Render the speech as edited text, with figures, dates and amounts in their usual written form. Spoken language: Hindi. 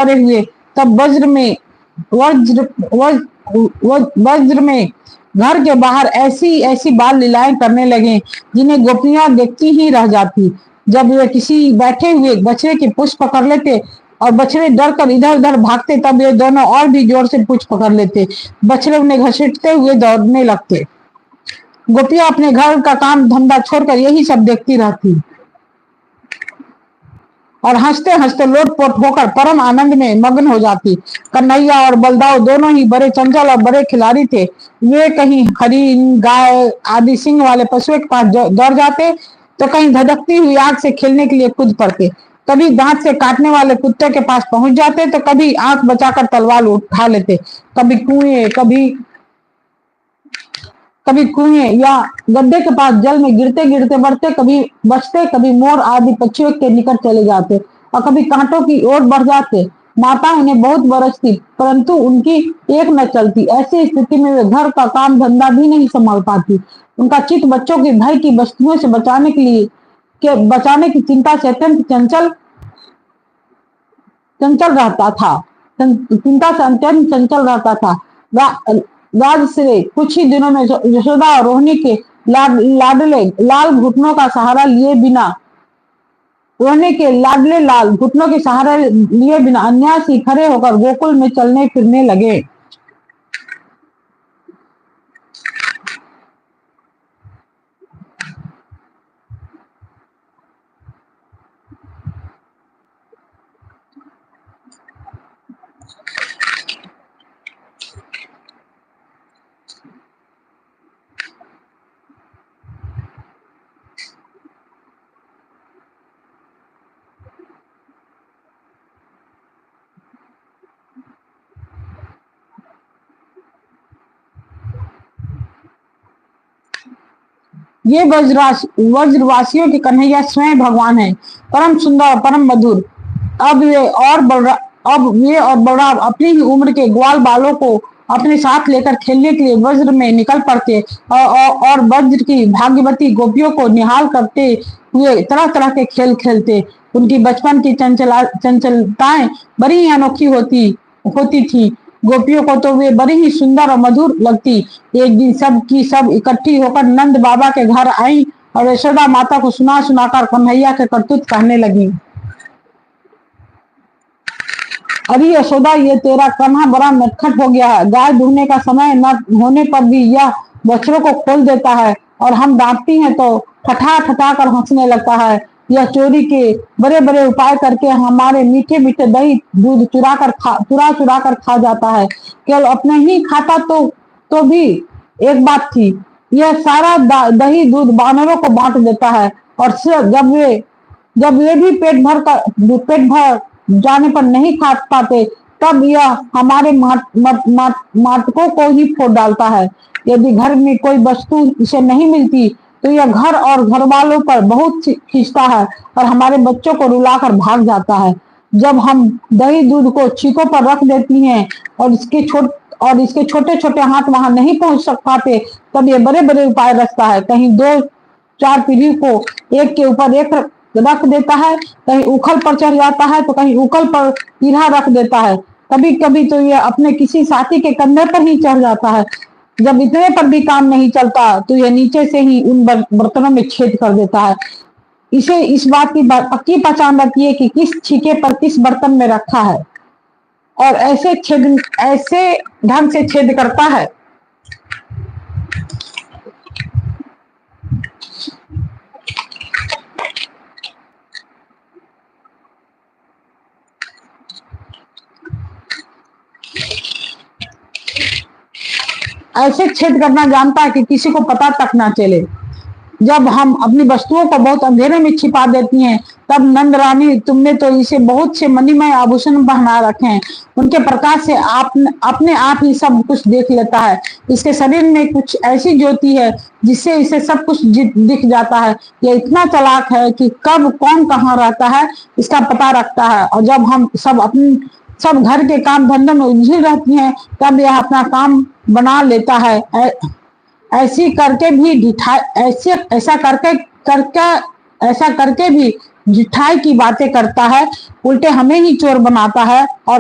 करे हुए तब वज्र वज्र में घर के बाहर ऐसी ऐसी बाल लीलाएं करने लगे जिन्हें गोपियां देखती ही रह जाती। जब वे किसी बैठे हुए बछड़े की पूंछ पकड़ लेते और बछड़े डर कर इधर उधर भागते, तब ये दोनों और भी जोर से पूंछ पकड़ लेते। बछड़े उन्हें घसीटते हुए दौड़ने लगते। गोपियां अपने घर का काम धंधा छोड़कर यही सब देखती रहती और हंसते हंसते लोटपोट होकर परम आनंद में मग्न हो जाती। कन्हैया और बलदाऊ दोनों ही बड़े चंचल और बड़े खिलाड़ी थे। वे कहीं हरिन, गाय आदि सिंह वाले पशुओं के पास दौड़ जाते, तो कहीं धधकती हुई आग से खेलने के लिए कूद पड़ते। कभी दांत से काटने वाले कुत्ते के पास पहुंच जाते, तो कभी आंख बचाकर तलवार उठा लेते। कभी कुएं या गड्ढे के पास जल में गिरते गिरते बढ़ते, कभी बचते, कभी मोर आदि पक्षियों के निकट चले जाते और कभी कांटों की ओर बढ़ जाते। माता उन्हें बहुत बरसती, परंतु उनकी एक न चलती। ऐसी स्थिति में वे घर का काम धंधा भी नहीं संभाल पाती। उनका चित्त बच्चों के भय की वस्तुओं से बचाने की चिंता से अत्यंत चंचल रहता था। चिंता से अत्यंत चंचल रहता था। राजश्री कुछ ही दिनों में यशोदा और रोहिणी के लाडले लाल घुटनों का सहारा लिए बिना रोहिणी के लाडले लाल घुटनों के सहारा लिए बिना अन्यासी खड़े होकर गोकुल में चलने फिरने लगे। ये व्रजवासियों के कन्हैया स्वयं भगवान है, परम सुंदर और परम मधुर। अब वे और बलराम अपनी ही उम्र के ग्वाल बालों को अपने साथ लेकर खेलने के लिए वज्र में निकल पड़ते और वज्र की भाग्यवती गोपियों को निहाल करते हुए तरह तरह के खेल खेलते। उनकी बचपन की चंचलताएं बड़ी ही अनोखी होती थी। गोपियों को तो वे बड़ी ही सुंदर और मधुर लगती। एक दिन सब की सब इकट्ठी होकर नंद बाबा के घर आई और यशोदा माता को सुना सुनाकर कन्हैया के करतूत कहने लगी। अरे यशोदा, ये तेरा कन्हा बड़ा नटखट हो गया है। गाय दुहने का समय न होने पर भी यह बछड़ों को खोल देता है और हम डांटती हैं तो ठठा ठठा कर हंसने लगता है। यह चोरी के बड़े बड़े उपाय करके हमारे मीठे मीठे दही दूध चुरा चुरा कर खा जाता है। केवल अपने ही खाता तो भी एक बात थी, यह सारा दही दूध बानरों को बांट देता है और जब वे भी पेट भर जाने पर नहीं खा पाते, तब यह हमारे माटकों को ही फोड़ डालता है। यदि घर में कोई वस्तु इसे नहीं मिलती तो यह घर और घर वालों पर बहुत खींचता है और हमारे बच्चों को रुलाकर भाग जाता है। जब हम दही दूध को छीकों पर रख देती हैं और इसके छोटे छोटे हाथ वहां नहीं पहुंच पाते, तब ये बड़े बड़े उपाय रचता है। कहीं 2-4 पीढ़ी को एक के ऊपर एक रख देता है, कहीं उखल पर चढ़ जाता है तो कहीं उखल पर पीढ़ा रख देता है। कभी कभी तो यह अपने किसी साथी के कंधे पर ही चढ़ जाता है। जब इतने पर भी काम नहीं चलता तो यह नीचे से ही उन बर्तनों में छेद कर देता है। इसे इस बात की पक्की पहचान रहती है कि किस छीके पर किस बर्तन में रखा है और ऐसे ढंग से छेद करता है। ऐसे छेद करना जानता है कि किसी को पता तक ना चले। जब हम अपनी वस्तुओं को बहुत अंधेरे में छिपा देती हैं, तब नंद रानी, तुमने तो इसे बहुत से मणिमय आभूषण पहना रखे हैं। उनके प्रकाश से अपने आप ही सब कुछ देख लेता है। इसके शरीर में कुछ ऐसी ज्योति है जिससे इसे सब कुछ दिख जाता है। यह इतना चालाक है कि कब कौन कहाँ रहता है इसका पता रखता है। और जब हम सब घर के काम धंधों में उलझी रहती हैं, तब यह अपना काम बना लेता है। ऐसा करके भी जिठाई की बातें करता है, उल्टे हमें ही चोर बनाता है और